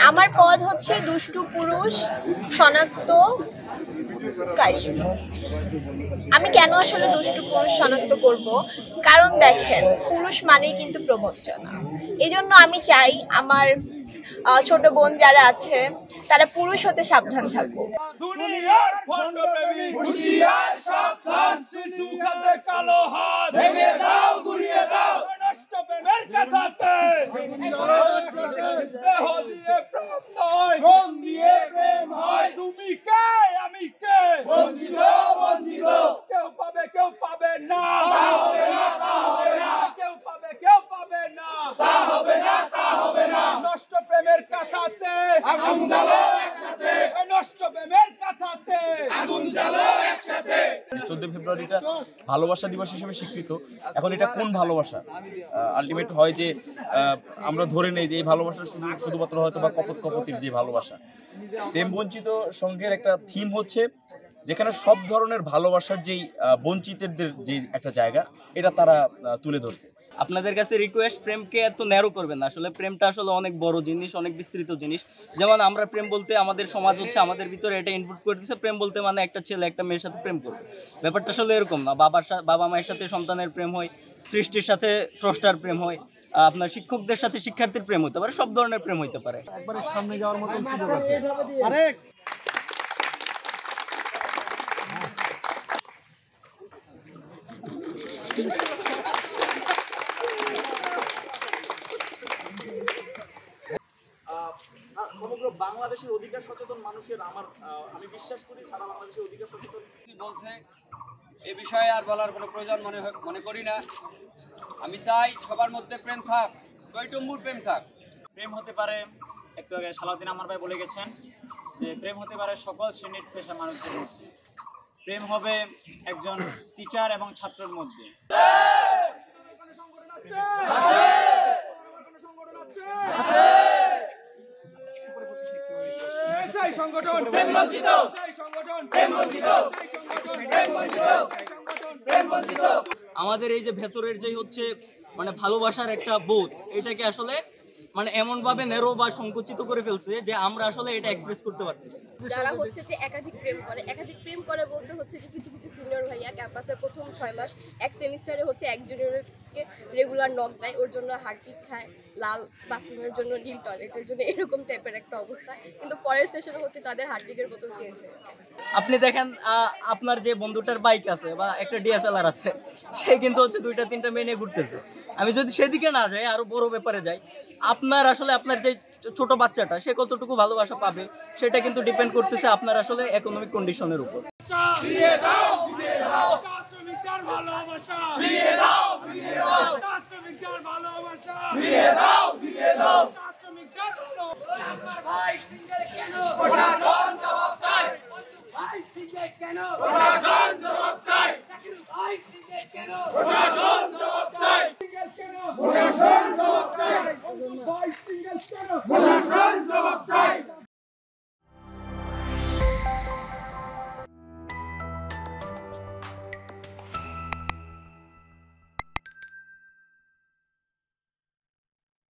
আমার পদ হচ্ছে দুষ্টু পুরুষ শনাক্তকারী। আমি কেন আসলে দুষ্টু পুরুষ শনাক্ত করব? কারণ দেখেন, পুরুষ মানেই কিন্তু প্রবঞ্চনা। এই জন্য আমি চাই আমার ছোট বোন যারা আছে তারা পুরুষ হতে সাবধান থাকুক। দুনিয়ার ভণ্ডপ্রেমী হুঁশিয়ার সাবধান, সুখাতে কালো হাত ভেঙে দাও, গুড়িয়ে দাও, নষ্ট প্রেমের কথাতে দেহ দিয়ে প্রেম নয়, মন দিয়ে প্রেম হয়। তুমি কে, আমি কে, বঞ্চিত বঞ্চিত, কেউ পাবে না, তা হবে না, তা হবে না, কেউ পাবে না, তা হবে না, তা হবে না। নষ্ট প্রেমের কথাতে আগুন জ্বালো একসাথে, নষ্ট প্রেমের কথাতে আগুন জ্বালো একসাথে। 14 ফেব্রুয়ারিটা ভালোবাসা দিবস হিসেবে স্বীকৃত। এখন এটা কোন ভালোবাসা? আলটিমেট হয় যে আমরা ধরে নেই যে এই ভালোবাসা শুধুমাত্র হয়তো বা কপতির যে ভালোবাসা। প্রেম বঞ্চিত সংঘের একটা থিম হচ্ছে যেখানে সব ধরনের ভালোবাসার যেই বঞ্চিতদের যে একটা জায়গা, এটা তারা তুলে ধরছে। আপনাদের কাছে রিকোয়েস্ট, প্রেমকে এত ন্যারো করবেন না। আসলে প্রেমটা আসলে অনেক বড় জিনিস, অনেক বিস্তৃত জিনিস। যেমন আমরা প্রেম বলতে আমাদের সমাজ হচ্ছে আমাদের ভিতরে এটা ইনপুট করে দিচ্ছে, প্রেম বলতে মানে একটা ছেলে একটা মেয়ের সাথে প্রেম করবে। ব্যাপারটা আসলে এরকম না। বাবা মায়ের সাথে সন্তানের প্রেম হয়, সৃষ্টির সাথে স্রষ্টার প্রেম হয়, আপনার শিক্ষকদের সাথে শিক্ষার্থীর প্রেম হতে পারে, সব ধরনের প্রেম হতে পারে। একবারে সামনে যাওয়ার মতো সুযোগ আছে। সমগ্র বাংলাদেশের অধিকার সচেতন মানুষের আমি বিশ্বাস করি সারা বাংলাদেশের অধিকার সচেতন বলছে এ বিষয়ে আর বলার কোনো প্রয়োজন মনে করি না। আমি চাই সবার মধ্যে প্রেম থাক, টইটুম্বুর প্রেম থাক। প্রেম হতে পারে, একটু আগে সালাউদ্দিন আমার ভাই বলে গেছেন যে প্রেম হতে পারে সকল শ্রেণীর পেশার মানুষের মধ্যে। প্রেম হবে একজন টিচার এবং ছাত্রের মধ্যে। আমাদের এই যে ভেতরের যে হচ্ছে মানে ভালোবাসার একটা বোধ, এটাকে আসলে মানে এমন ভাবে নেরো বা সংকুচিত করে ফেলছে যে আমরা আসলে এটা এক্সপ্রেস করতে পারতেছি। যারা হচ্ছে যে একাধিক প্রেম করে বলতে হচ্ছে যে কিছু সিনিয়র ভাইয়া ক্যাম্পাসের প্রথম 6 মাস এক সেমিস্টারে হচ্ছে এক জুনিয়রকে রেগুলার নক দেয়, ওর জন্য হারপিক খায়, লাল বাথরুমের জন্য নীল টয়লেটের জন্য, এরকম টাইপের একটা অবস্থা। কিন্তু পরের সেশনে হচ্ছে তাদের হারপিকের বোতল চেঞ্জ হয়েছে। আপনি দেখেন আপনার যে বন্ধুটার বাইক আছে বা একটা ডিএসএলআর আছে, সে কিন্তু হচ্ছে 2-3টা মেয়ে নিয়ে ঘুরতেছে। আমি যদি সেদিকে না যাই, আরো বড় ব্যাপারে যাই, আপনার যে ছোট বাচ্চাটা সে কতটুকু ভালোবাসা পাবে সেটা কিন্তু ডিপেন্ড করতেছে আপনার আসলে ইকোনমিক কন্ডিশনের উপর। ফিরিয়ে দাও, ফিরিয়ে দাও, শ্রমিকদের ভালোবাসা ফিরিয়ে দাও, ফিরিয়ে দাও, শ্রমিকদের ভালোবাসা ফিরিয়ে দাও, ফিরিয়ে দাও।